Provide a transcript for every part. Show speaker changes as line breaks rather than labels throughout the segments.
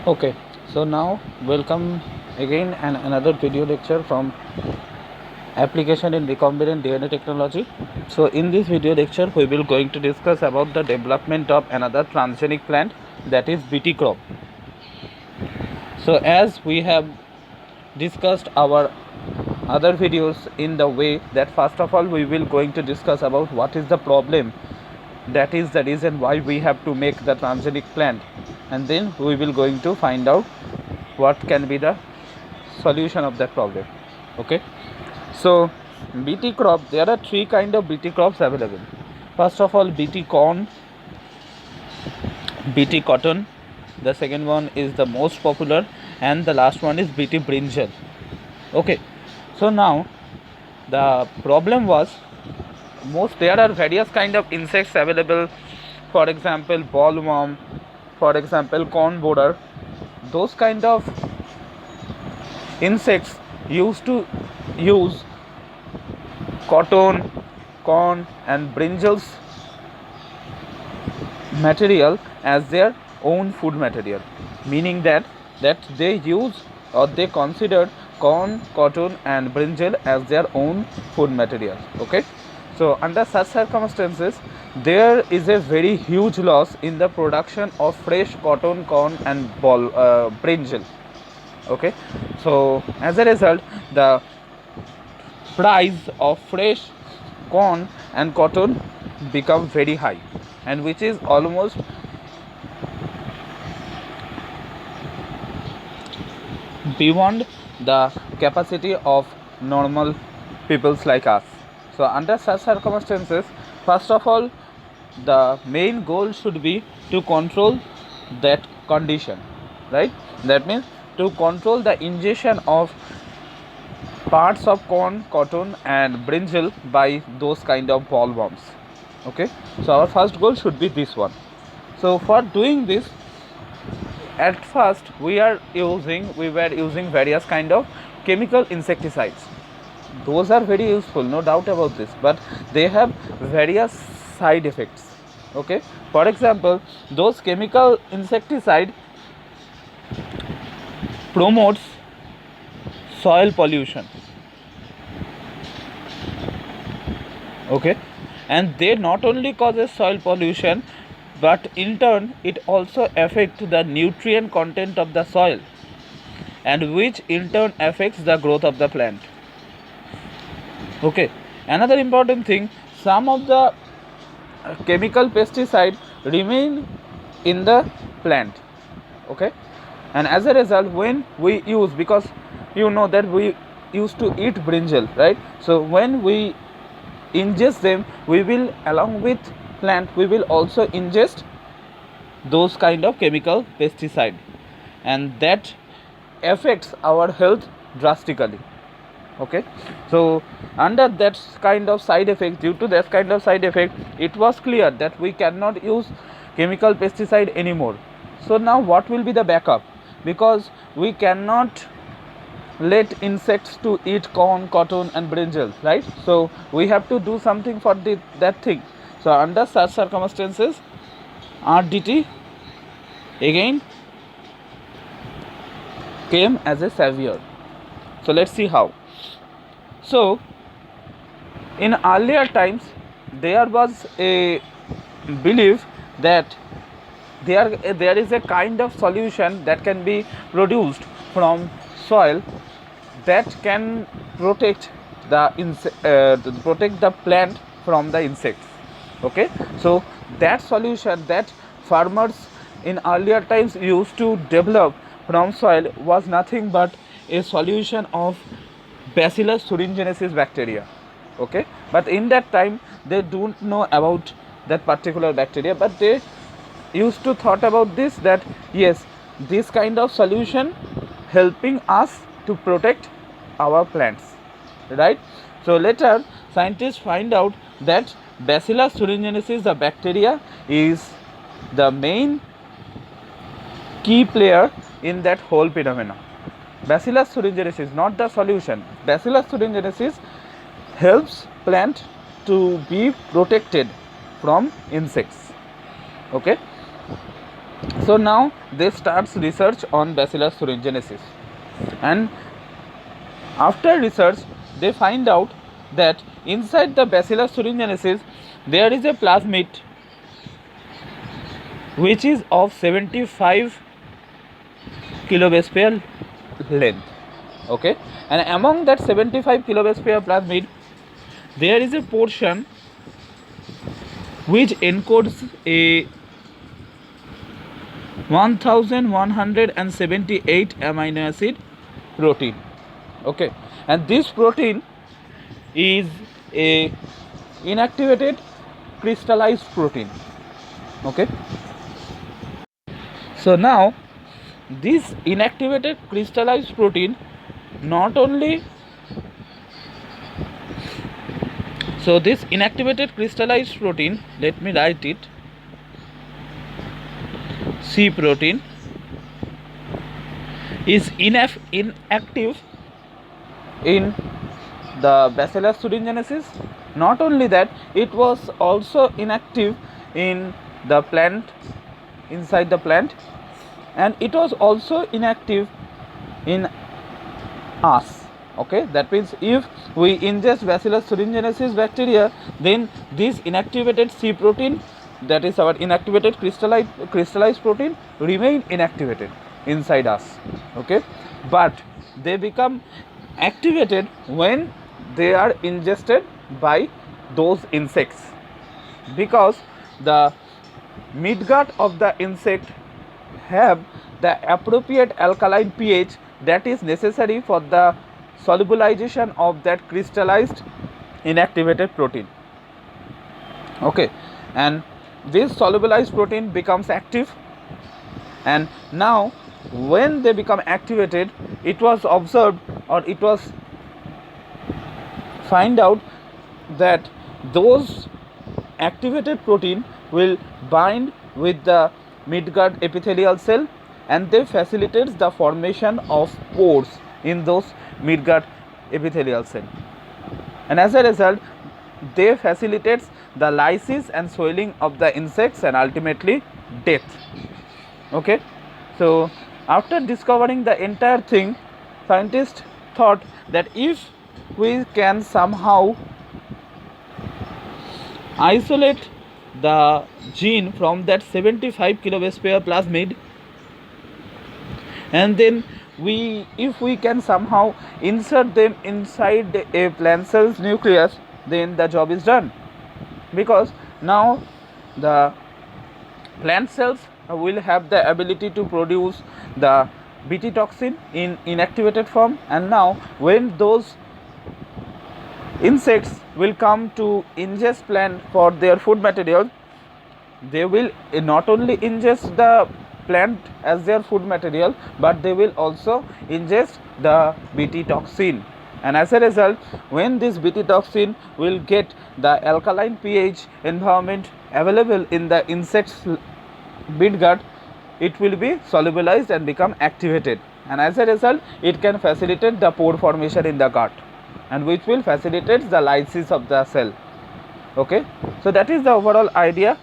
Okay, so now welcome again and another video lecture from application in recombinant DNA technology. So in this video lecture we will going to discuss about the development of another transgenic plant, that is BT crop. So as we have discussed our other videos in the way that first of all we will going to discuss about what is the problem, that is the reason why we have to make the transgenic plant, and then we will going to find out what can be the solution of that problem. Okay, so BT crop, there are three kind of BT crops available. First of all, BT corn, BT cotton, the second one is the most popular, and the last one is BT brinjal. Okay, so now the problem was, there are various kind of insects available, for example bollworm, for example corn borer. Those kind of insects used to use cotton, corn and brinjals material as their own food material, meaning that they use or they considered corn, cotton and brinjal as their own food material. Okay, so under such circumstances there is a very huge loss in the production of fresh cotton, corn and brinjal. Okay, so as a result the price of fresh corn and cotton become very high, and which is almost beyond the capacity of normal peoples like us. So under such circumstances, first of all the main goal should be to control that condition, right? That means to control the ingestion of parts of corn, cotton and brinjal by those kind of bollworms. Okay, so our first goal should be this one. So for doing this, at first we were using various kind of chemical insecticides. Those are very useful, no doubt about this, but they have various side effects. Okay, for example, those chemical insecticide promotes soil pollution. Okay, and they not only causes soil pollution, but in turn it also affects the nutrient content of the soil, and which in turn affects the growth of the plant. Okay, another important thing, some of the chemical pesticide remain in the plant. Okay, and as a result when we use, because you know that we used to eat brinjal, right? So when we ingest them, we will, along with plant, we will also ingest those kind of chemical pesticide, and that affects our health drastically. Okay, so under that kind of side effect, due to that kind of side effect, it was clear that we cannot use chemical pesticide anymore. So now what will be the backup? Because we cannot let insects to eat corn, cotton and brinjal, right? So we have to do something for that thing. So under such circumstances, RDT again came as a savior. So let's see how. So in earlier times there was a belief that there is a kind of solution that can be produced from soil that can protect the plant from the insects. Okay, so that solution that farmers in earlier times used to develop from soil was nothing but a solution of Bacillus thuringiensis bacteria. Okay, but in that time they don't know about that particular bacteria, but they used to thought about this, that yes, this kind of solution helping us to protect our plants, right? So later scientists find out that Bacillus thuringiensis, the bacteria, is the main key player in that whole phenomena. Bacillus thuringiensis, not the solution. Bacillus thuringiensis helps plant to be protected from insects. Okay, So now they starts research on Bacillus thuringiensis, and after research they find out that inside the Bacillus thuringiensis there is a plasmid which is of 75 kilobase pair length. Okay, and among that 75 kilobase pair plasmid there is a portion which encodes a 1178 amino acid protein. Okay, and this protein is a inactivated crystallized protein. Okay, so now this inactivated crystallized protein not only, so this inactivated crystallized protein, let me write it, C protein, is inactive in the Bacillus thuringiensis. Not only that, it was also inactive in the plant, inside the plant, and it was also inactive in us. Okay, that means if we ingest Bacillus thuringiensis bacteria, then this inactivated C protein, that is our inactivated crystallized protein, remain inactivated inside us. Okay, but they become activated when they are ingested by those insects, because the midgut of the insect have the appropriate alkaline pH that is necessary for the solubilization of that crystallized inactivated protein. Okay, and this solubilized protein becomes active, and now when they become activated, it was observed, or it was find out that those activated protein will bind with the midgut epithelial cell, and they facilitates the formation of pores in those midgut epithelial cell, and as a result they facilitates the lysis and swelling of the insects and ultimately death. Okay, so after discovering the entire thing, scientists thought that if we can somehow isolate the gene from that 75 kilobase pair plasmid, and then if we can somehow insert them inside a plant cell's nucleus, then the job is done, because now the plant cells will have the ability to produce the Bt toxin in inactivated form, and now when those insects will come to ingest plant for their food material, they will not only ingest the plant as their food material, but they will also ingest the Bt toxin, and as a result when this Bt toxin will get the alkaline pH environment available in the insect's midgut, it will be solubilized and become activated, and as a result it can facilitate the pore formation in the gut, and which will facilitate the lysis of the cell. Okay, so that is the overall idea.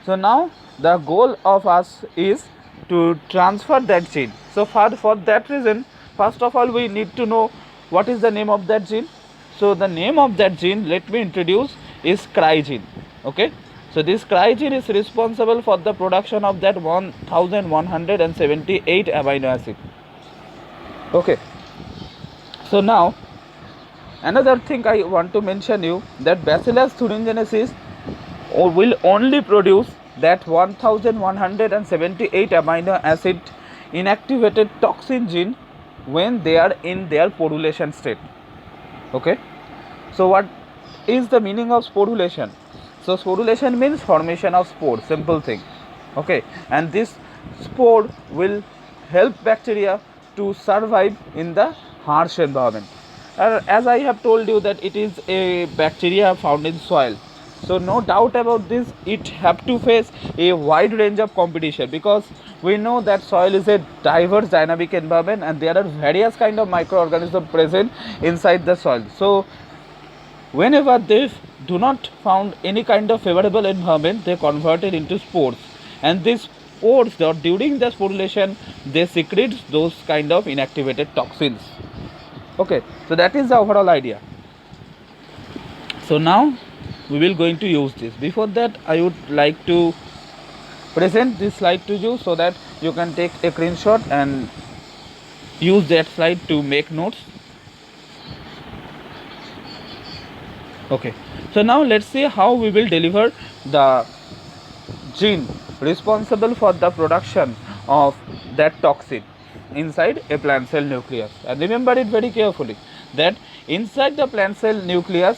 So now the goal of us is to transfer that gene. So for that reason, first of all we need to know what is the name of that gene. So the name of that gene, let me introduce, is cry gene. Okay, so this cry gene is responsible for the production of that 1178 amino acid. Okay, so now another thing I want to mention you, that Bacillus thuringiensis will only produce that 1178 amino acid inactivated toxin gene when they are in their sporulation state. Okay, so what is the meaning of sporulation? So sporulation means formation of spore, simple thing. Okay, and this spore will help bacteria to survive in the harsh environment. As I have told you that it is a bacteria found in soil, so no doubt about this, it have to face a wide range of competition, because we know that soil is a diverse dynamic environment and there are various kind of microorganisms present inside the soil. So whenever they do not found any kind of favorable environment, they convert it into spores, and these spores or during the sporulation they secrete those kind of inactivated toxins. Okay, so that is the overall idea. So now we will going to use this. Before that, I would like to present this slide to you so that you can take a screenshot and use that slide to make notes. Okay, so now let's see how we will deliver the gene responsible for the production of that toxin inside a plant cell nucleus. And remember it very carefully that inside the plant cell nucleus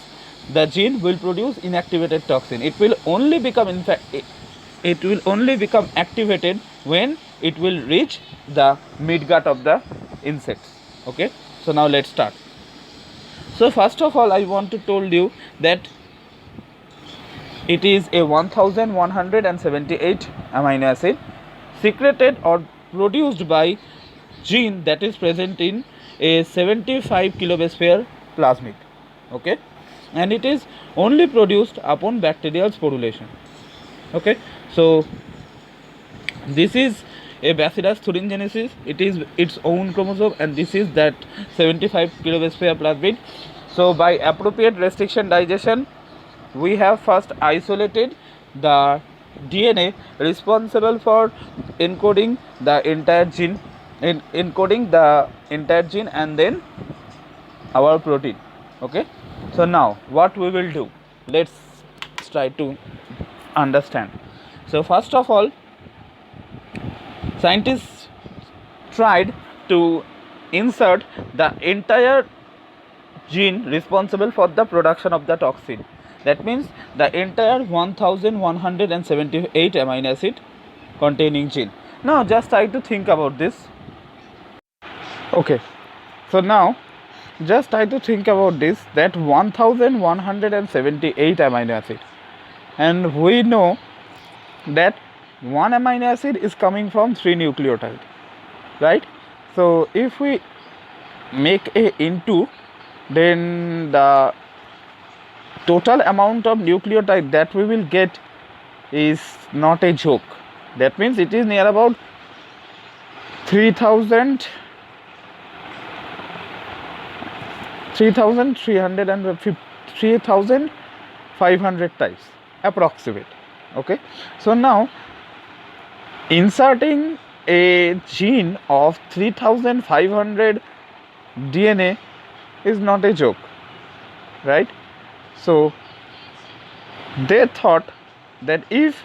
the gene will produce inactivated toxin. It will only become it will only become activated when it will reach the midgut of the insects. Okay, so now let's start. So first of all, I want to told you that it is a 1178 amino acid secreted or produced by gene that is present in a 75 kilobase pair plasmid. Okay, and it is only produced upon bacterial sporulation. Okay, so this is a Bacillus thuringiensis. It is its own chromosome, and this is that 75 kilobase pair plasmid. So by appropriate restriction digestion, we have first isolated the DNA responsible for encoding the entire gene, and then our protein. Okay, so now what we will do, let's try to understand. So first of all, scientists tried to insert the entire gene responsible for the production of the toxin. That means the entire 1178 amino acid containing gene. Now just try to think about this. Okay, so now just try to think about this, that 1178 amino acid, and we know that one amino acid is coming from 3 nucleotides, right? So if we make a into, then the total amount of nucleotide that we will get is not a joke. That means it is near about 3,500 types approximate. Okay, so now inserting a gene of 3,500 DNA is not a joke, right? So they thought that if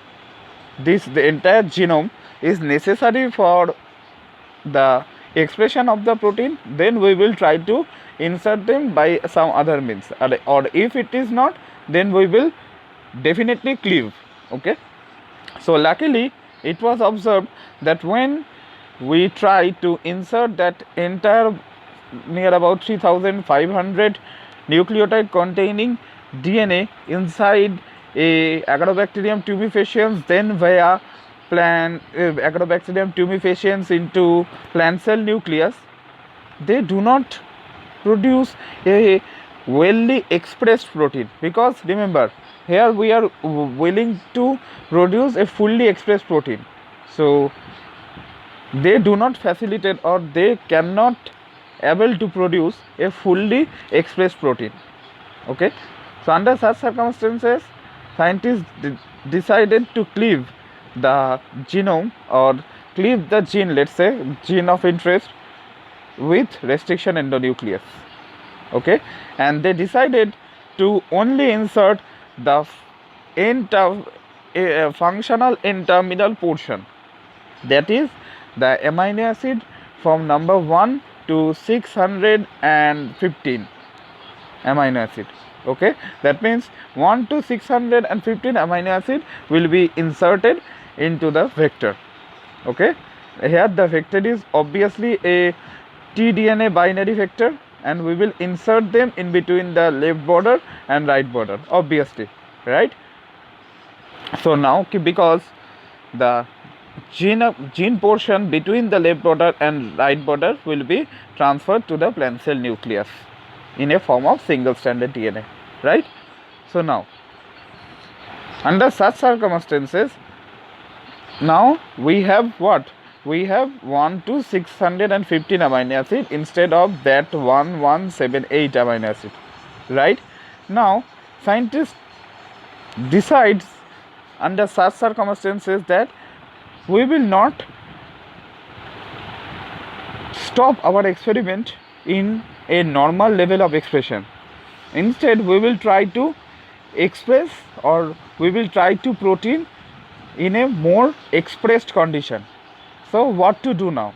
the entire genome is necessary for the expression of the protein, then we will try to insert them by some other means, or if it is not, then we will definitely cleave. Okay, so luckily it was observed that when we try to insert that entire near about 3,500 nucleotide containing DNA inside a Agrobacterium tumefaciens, then via Agrobacterium tumefaciens into plant cell nucleus, they do not produce a well expressed protein, because remember here we are willing to produce a fully expressed protein. So they do not facilitate, or they cannot able to produce a fully expressed protein. Okay, so under such circumstances, scientists decided to cleave the genome, or cleave the gene, let's say gene of interest, with restriction endonucleus. Okay, and they decided to only insert the functional interminal portion, that is the amino acid from number 1 to 615 amino acid. Okay, that means 1 to 615 amino acid will be inserted into the vector. Okay, here the vector is obviously a tDNA binary vector, and we will insert them in between the left border and right border, obviously, right? So now because the gene portion between the left border and right border will be transferred to the plant cell nucleus in a form of single stranded DNA, right? So now under such circumstances, Now we have what? We have 1 to 615 amino acid instead of that 1178 amino acid, right? Now scientists decides under such circumstances that we will not stop our experiment in a normal level of expression. Instead we will try to express, or we will try to protein in a more expressed condition. So what to do now?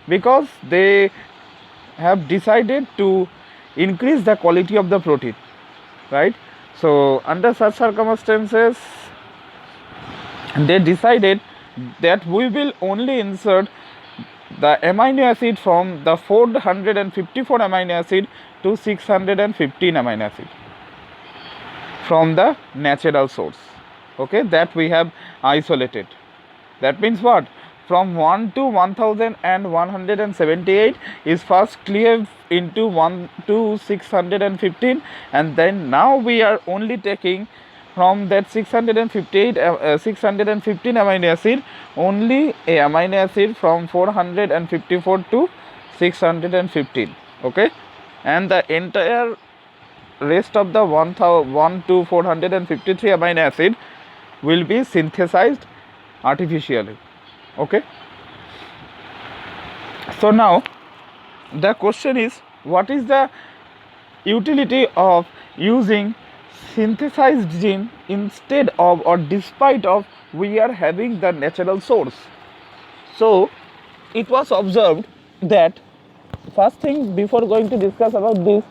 Because they have decided to increase the quality of the protein, right? So under such circumstances they decided that we will only insert the amino acid from the 454 amino acid to 615 amino acid from the natural source, okay, that we have isolated. That means what? From 1 to 1178 is first cleaved into 1 to 615, and then now we are only taking from that 615 amino acid only a amino acid from 454 to 615, okay, and the entire rest of the 1 to 453 amino acid will be synthesized artificially, okay. So now the question is, what is the utility of using synthesized gene instead of or despite of we are having the natural source? So it was observed that, first thing before going to discuss about this,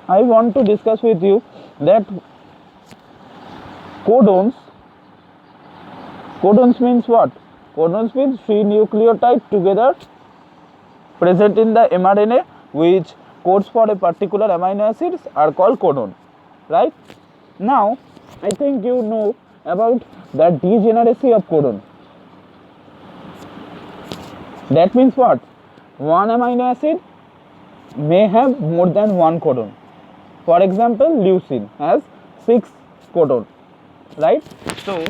I want to discuss with you that codons means what? Codons means 3 nucleotides together present in the mRNA which codes for a particular amino acids are called codon, right? Now I think you know about the degeneracy of codon. That means what? One amino acid may have more than one codon. For example, leucine has 6 codon, right? So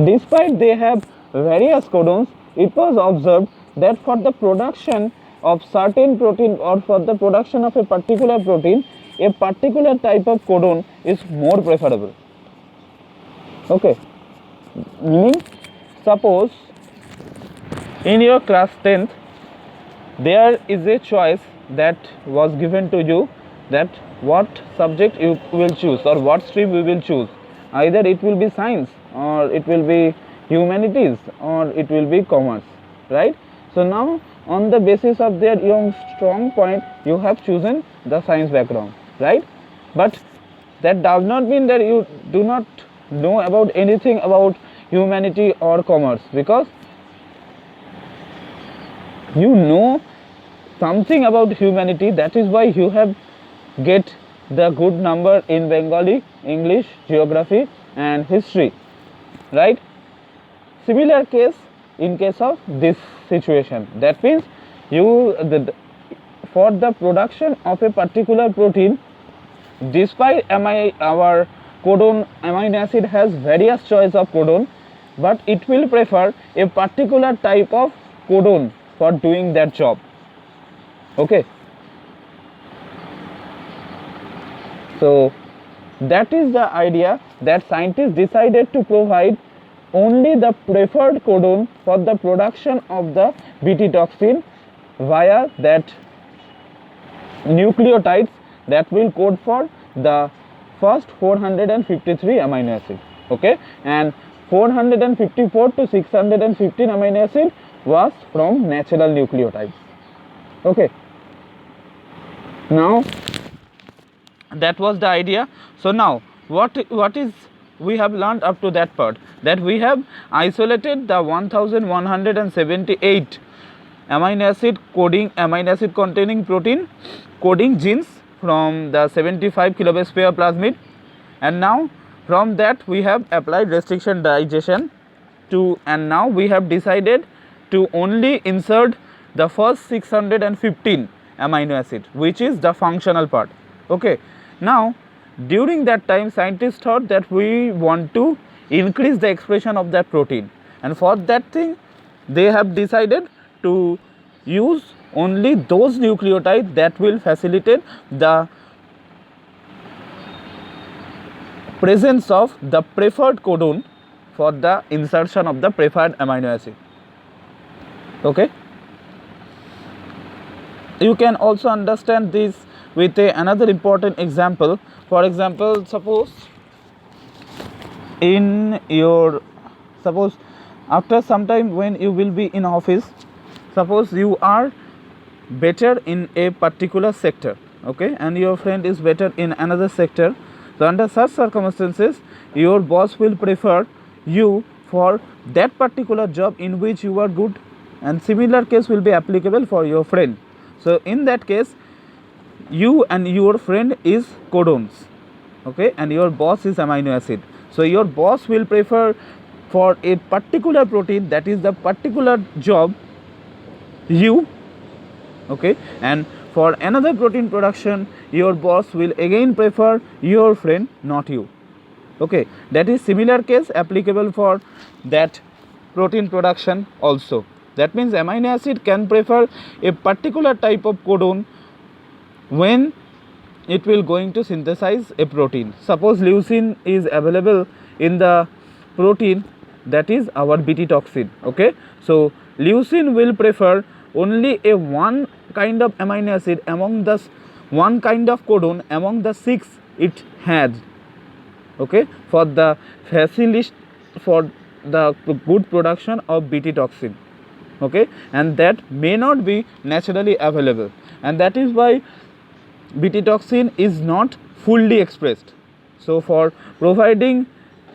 despite they have various codons, it was observed that for the production of certain protein or for the production of a particular protein, a particular type of codon is more preferable, okay. Meaning, suppose in your class 10th there is a choice that was given to you, that what subject you will choose or what stream we will choose. Either it will be science, or it will be humanities, or it will be commerce, right? So now on the basis of their your strong point, you have chosen the science background, right? But that does not mean that you do not know about anything about humanity or commerce, because you know something about humanity. That is why you have get the good number in Bengali, English, geography and history, right? Similar case in case of this situation. That means you for the production of a particular protein, despite our codon amino acid has various choice of codon, but it will prefer a particular type of codon for doing that job, okay. So that is the idea, that scientists decided to provide only the preferred codon for the production of the Bt toxin via that nucleotides that will code for the first 453 amino acid, okay, and 454 to 615 amino acid was from natural nucleotides, okay. Now that was the idea. So now what is we have learned up to that part, that we have isolated the 1178 amino acid containing protein coding genes from the 75 kilobase pair plasmid, and now from that we have applied restriction digestion to, and now we have decided to only insert the first 615 amino acid, which is the functional part, okay. Now during that time scientists thought that we want to increase the expression of that protein, and for that thing they have decided to use only those nucleotides that will facilitate the presence of the preferred codon for the insertion of the preferred amino acid. Okay, you can also understand this with another important example. For example, suppose after some time when you will be in office, suppose you are better in a particular sector, okay, and your friend is better in another sector. So under such circumstances, your boss will prefer you for that particular job in which you are good, and similar case will be applicable for your friend. So in that case, you and your friend is codons, okay, and your boss is amino acid. So your boss will prefer for a particular protein, that is the particular job, you, okay, and for another protein production your boss will again prefer your friend, not you. Okay, that is similar case applicable for that protein production also. That means amino acid can prefer a particular type of codon when it will going to synthesize a protein. Suppose leucine is available in the protein, that is our Bt toxin, okay. So leucine will prefer only a one kind of amino acid among the one kind of codon among the 6 it has, okay, for the facilist for the good production of Bt toxin, okay, and that may not be naturally available, and that is why Bt toxin is not fully expressed. So for providing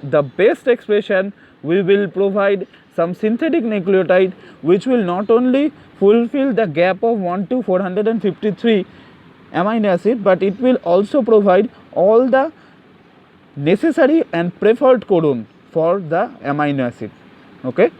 the best expression, we will provide some synthetic nucleotide which will not only fulfill the gap of 1 to 453 amino acid, but it will also provide all the necessary and preferred codon for the amino acid, okay.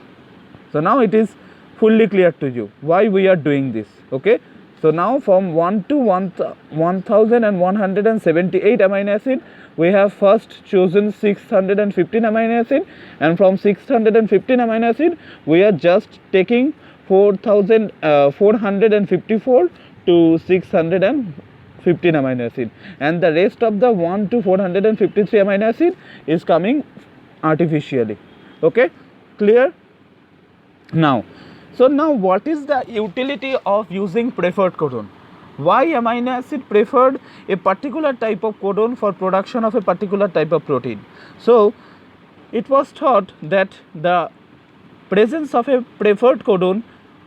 So now it is fully clear to you why we are doing this, okay. So now from 1 to 1178 amino acid, we have first chosen 615 amino acid, and from 615 amino acid we are just taking 4454 to 615 amino acid, and the rest of the 1 to 453 amino acid is coming artificially, okay, clear now. So now what is the utility of using preferred codon? Why amino acid preferred a particular type of codon for production of a particular type of protein? So it was thought that the presence of a preferred codon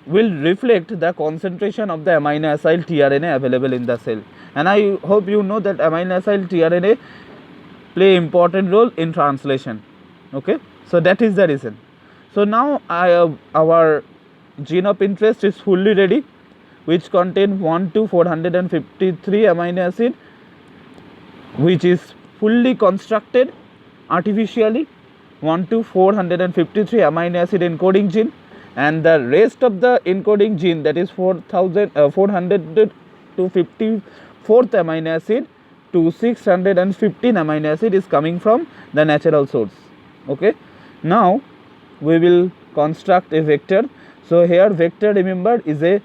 will reflect the concentration of the amino acyl tRNA available in the cell, and I hope you know that amino acyl tRNA play important role in translation, okay. So that is the reason. So now our gene of interest is fully ready, which contain 1 to 453 amino acid, which is fully constructed artificially, 1 to 453 amino acid encoding gene, and the rest of the encoding gene, that is 400 to 54th amino acid to 615 amino acid, is coming from the natural source, okay. Now we will construct a vector. So here vector, remember, is a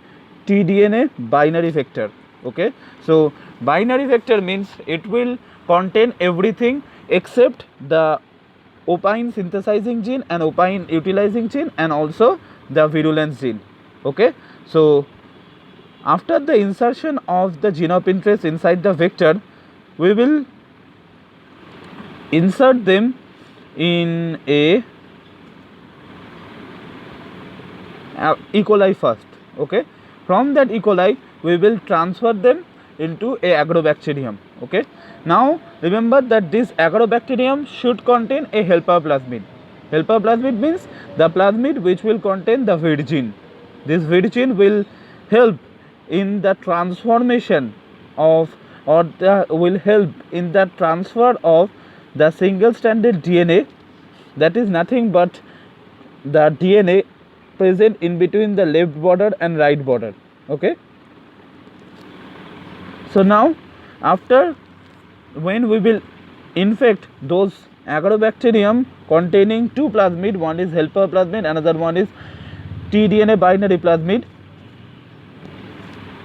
tDNA binary vector, okay. So binary vector means it will contain everything except the opine synthesizing gene and opine utilizing gene and also the virulence gene, okay. So after the insertion of the gene of interest inside the vector, we will insert them in a E. coli first, okay. From that E. coli we will transfer them into a agrobacterium, okay. Now remember that this agrobacterium should contain a helper plasmid. Helper plasmid means the plasmid which will contain the vid gene. This vid gene will help in the transformation of, or will help in the transfer of the single stranded DNA, that is nothing but the DNA present in between the left border and right border, okay. So now after when we will infect those agrobacterium containing two plasmid, one is helper plasmid, another one is tDNA binary plasmid,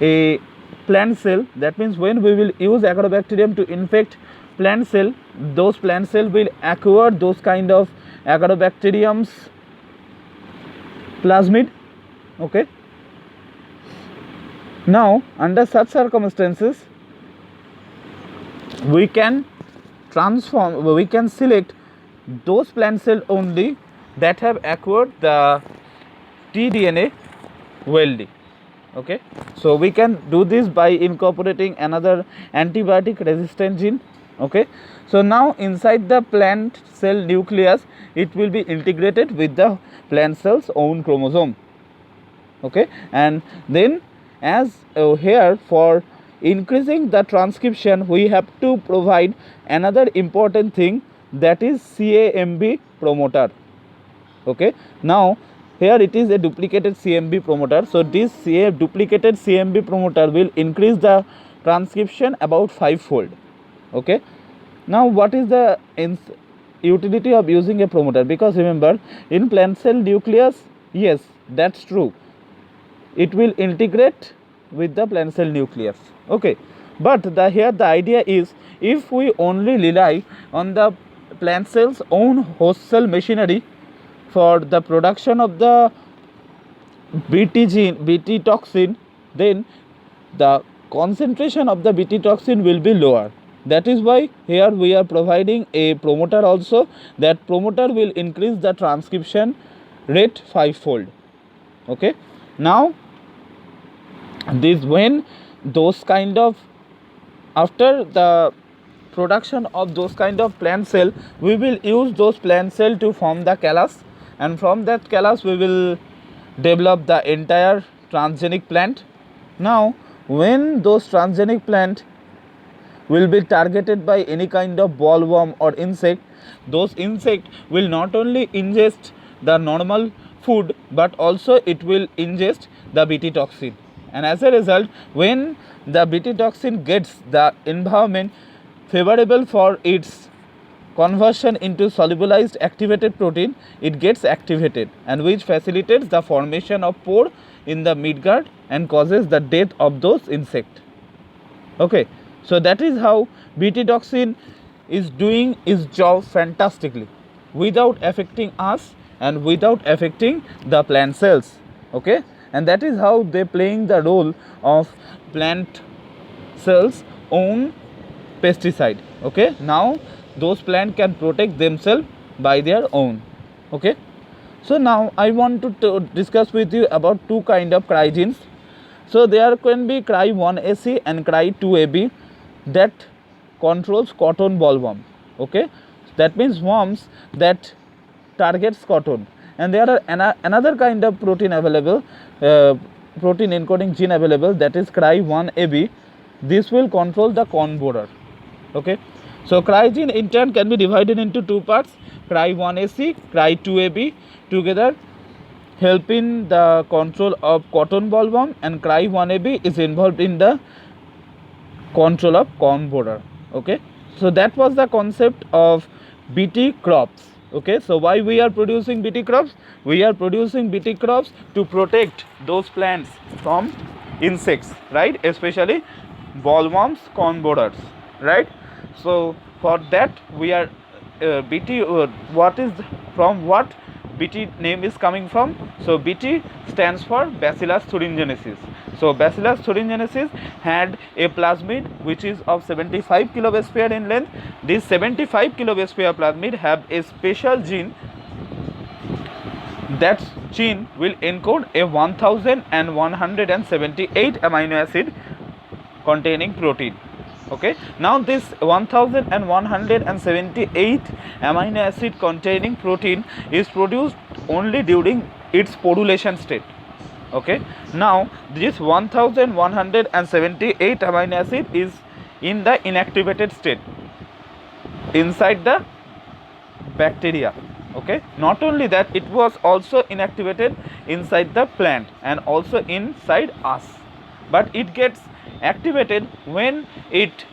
a plant cell. That means when we will use agrobacterium to infect plant cell, those plant cell will acquire those kind of agrobacterium's plasmid. Okay, now under such circumstances we can select those plant cell only that have acquired the tDNA welding. Okay, so we can do this by incorporating another antibiotic resistant gene. Okay, so now inside the plant cell nucleus it will be integrated with the plant cell's own chromosome. Okay, and then as here for increasing the transcription we have to provide another important thing, that is CAMB promoter. Okay, now here it is a duplicated CMB promoter. So this duplicated CMB promoter will increase the transcription about 5-fold. Okay, now what is the utility of using a promoter? Because remember, in plant cell nucleus, yes, that's true, it will integrate with the plant cell nucleus. Okay, but here the idea is, if we only rely on the plant cell's own host cell machinery for the production of the BT toxin, then the concentration of the BT toxin will be lower. That is why here we are providing a promoter also. That promoter will increase the transcription rate 5-fold. Okay, now this when those kind of, after the production of those kind of plant cell, we will use those plant cell to form the callus, and from that callus we will develop the entire transgenic plant. Now when those transgenic plant will be targeted by any kind of bollworm or insect, those insect will not only ingest the normal food but also it will ingest the BT toxin, and as a result, when the BT toxin gets the environment favorable for its conversion into solubilized activated protein, it gets activated, and which facilitates the formation of pore in the midguard and causes the death of those insects. Okay, so that is how BT toxin is doing its job fantastically without affecting us and without affecting the plant cells. Okay, and that is how they playing the role of plant cells own pesticide. Okay, now those plants can protect themselves by their own. Okay, so now I want to discuss with you about two kind of cryogens. So there can be cry 1AC and cry 2AB that controls cotton bollworm. Okay, that means worms that targets cotton, and there are another kind of protein available, protein encoding gene available, that is cry 1AB. This will control the corn borer. Okay, so cry gene in turn can be divided into two parts, cry 1AC, cry 2AB, together helping the control of cotton bollworm, and cry 1AB is involved in the control of corn borer. Okay, so that was the concept of BT crops. Okay, so why we are producing BT crops? We are producing BT crops to protect those plants from insects, right? Especially bollworms, corn borers, right? So for that we are BT, what is from what BT name is coming from? So BT stands for Bacillus thuringiensis. So Bacillus thuringiensis had a plasmid which is of 75 kilobase pair in length. This 75 kilobase pair plasmid have a special gene. That gene will encode a 1178 amino acid containing protein. Okay, now this 1178 amino acid containing protein is produced only during its sporulation state. Okay, now this 1178 amino acid is in the inactivated state inside the bacteria. Okay, not only that, it was also inactivated inside the plant and also inside us, but it gets activated when it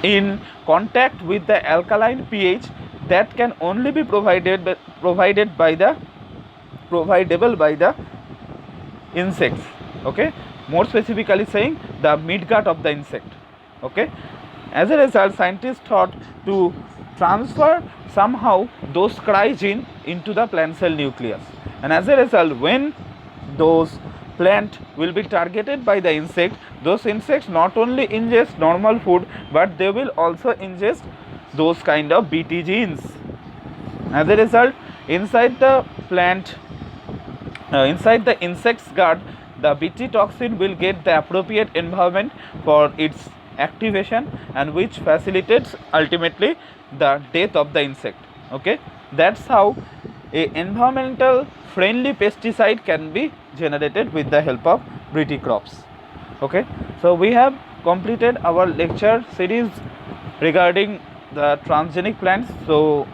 in contact with the alkaline pH that can only be providable by the insects. Okay, more specifically saying the midgut of the insect. Okay, as a result, scientists thought to transfer somehow those cry-gene into the plant cell nucleus, and as a result, when those plant will be targeted by the insect, those insects not only ingest normal food, but they will also ingest those kind of Bt genes. As a result, inside the plant, inside the insect's gut, the Bt toxin will get the appropriate environment for its activation, and which facilitates ultimately the death of the insect. Okay, that's how a environmental friendly pesticide can be generated with the help of Bt crops. Okay, so we have completed our lecture series regarding the transgenic plants. So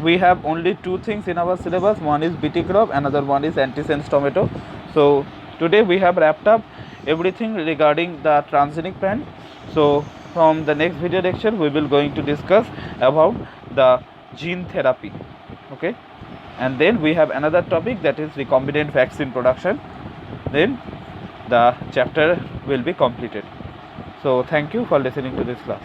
we have only two things in our syllabus, one is Bt crop, another one is antisense tomato. So today we have wrapped up everything regarding the transgenic plant. So from the next video lecture we will going to discuss about the gene therapy. Okay, and then we have another topic, that is recombinant vaccine production. Then the chapter will be completed. So thank you for listening to this class.